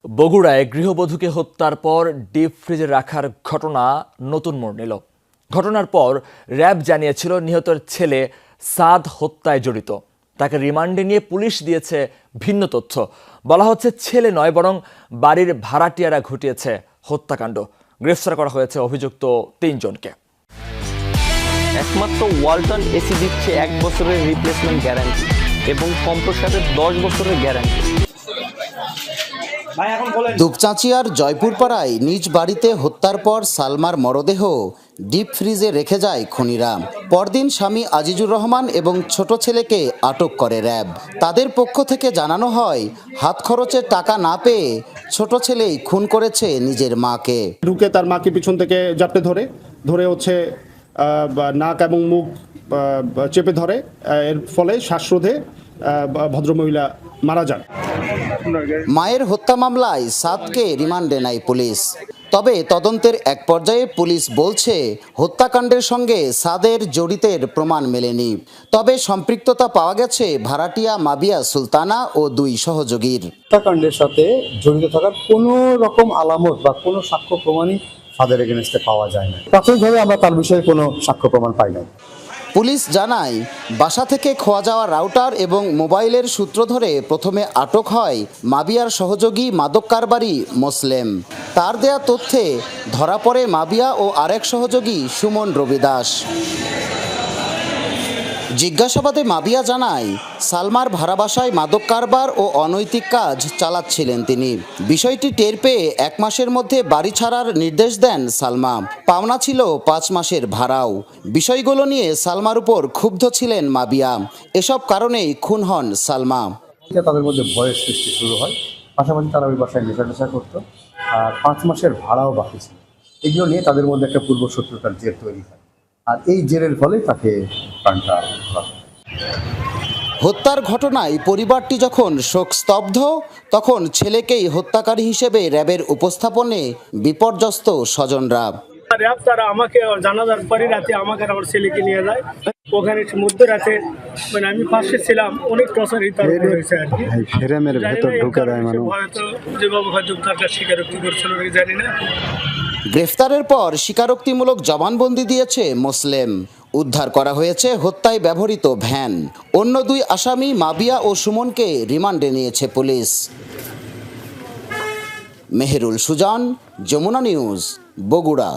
বগুড়ায় গৃহবধূকে হত্যার পর ডিপ ফ্রিজে রাখার ঘটনা নতুন মোড় নিল। ঘটনার পর র্যাব জানিয়েছিল নিহতের ছেলে সাদ হত্যায় জড়িত। তাকে রিমান্ডে নিয়ে পুলিশ দিয়েছে ভিন্ন তথ্য। বলা হচ্ছে ছেলে নয় বরং বাড়ির ভাড়াটিয়ারা ঘটিয়েছে হত্যাকাণ্ড। গ্রেফতার করা হয়েছে অভিযুক্ত 3 জনকে। একমাত্র ওয়ালটন এসি দিচ্ছে 1 বছরের রিপ্লেসমেন্ট গ্যারান্টি এবং কম্প্রেসারের 10 বছরের গ্যারান্টি। দুপচাঁচিয়ার জয়পুরপাড়ায় নিজ বাড়িতে হত্যার পর সালমার মরদেহ ডিপ ফ্রিজে রেখে যায় খুনিরা। পরদিন স্বামী আজিজুর রহমান এবং ছোট ছেলেকে আটক করে র্যাব। তাদের পক্ষ থেকে জানানো হয়, হাত খরচের টাকা না পেয়ে ছোট ছেলেই খুন করেছে নিজের মাকে। ঢুকে তার মাকে পিছন থেকে জাপটে ধরে হচ্ছে নাক এবং মুখ চেপে ধরে, এর ফলে শ্বাসরোধে ভদ্রমহিলা মারা যান। মায়ের হত্যা মামলায় সাদকে রিমান্ডে নেয় পুলিশ। তবে তদন্তের এক পর্যায়ে পুলিশ বলছে হত্যাকাণ্ডের সঙ্গে সাদের জড়িতের প্রমাণ মেলেনি। তবে সম্পৃক্ততা পাওয়া গেছে ভাড়াটিয়া মাবিয়া সুলতানা ও 2 সহযোগীর। হত্যাকাণ্ডের সাথে জড়িত থাকার কোনো রকম আলামত বা কোনো সাক্ষ্য প্রমাণই সাদের এগেনস্টে পাওয়া যায় না। প্রাথমিকভাবে আমরা তার বিষয়ে কোনো সাক্ষ্য প্রমাণ পাই নাই। পুলিশ জানায়, বাসা থেকে খোয়া যাওয়া রাউটার এবং মোবাইলের সূত্র ধরে প্রথমে আটক হয় মাবিয়ার সহযোগী মাদক কারবারি মোসলেম। তার দেয়া তথ্যে ধরা পড়ে মাবিয়া ও আরেক সহযোগী সুমন রবি দাস। জিজ্ঞাসাবাদে মাবিয়া জানায়, সালমার ভাড়া বাসায় মাদক কারবার ও অনৈতিক কাজ চালাচ্ছিলেন তিনি। বিষয়টি টের পেয়ে 1 মাসের মধ্যে বাড়ি ছাড়ার নির্দেশ দেন সালমা। পাওনা ছিল 5 মাসের ভাড়াও। বিষয়গুলো নিয়ে সালমার উপর ক্ষুব্ধ ছিলেন মাবিয়া। এসব কারণেই খুন হন সালমা। তাদের মধ্যে ভয়ের সৃষ্টি শুরু হয়, পাশাপাশি তারা ওই বাসায় নেশা করতো, আর 5 মাসের ভাড়াও বাকি ছিল। এগুলো নিয়ে তাদের মধ্যে একটা পূর্ব শত্রুতার জের তৈরি হয়, আর এই জেরের ফলে তাকে প্রাণটা হয়। হত্যার ঘটনায় পরিবারটি যখন শোকস্তব্ধ, তখন ছেলেকেই হত্যাকারী হিসেবে র্যাবের উপস্থাপনে বিপর্যস্ত স্বজনরা। র্যাব তারা আমাকে জানাজার পরে রাতে আমাকে আমার ছেলেকে নিয়ে যায়। ওখানে মধ্যরাতে মানে আমি পাশে ছিলাম, অনেক টর্চারিত হয়েছে আর কি। ফ্রেমের ভেতর ঢুকে দেয় মানুষ। হয়তো যেভাবে হয়তো তারটা স্বীকারোক্তি করছিল জানি না। গ্রেফতারের পর স্বীকারোক্তিমূলক জবানবন্দি দিয়েছে মোসলেম। উদ্ধার করা হয়েছে হত্যায় ব্যবহৃত ভ্যান। অন্য 2 আসামি মাবিয়া ও সুমনকে রিমান্ডে নিয়েছে পুলিশ। মেহেরুল সুজান, যমুনা নিউজ, বগুড়া।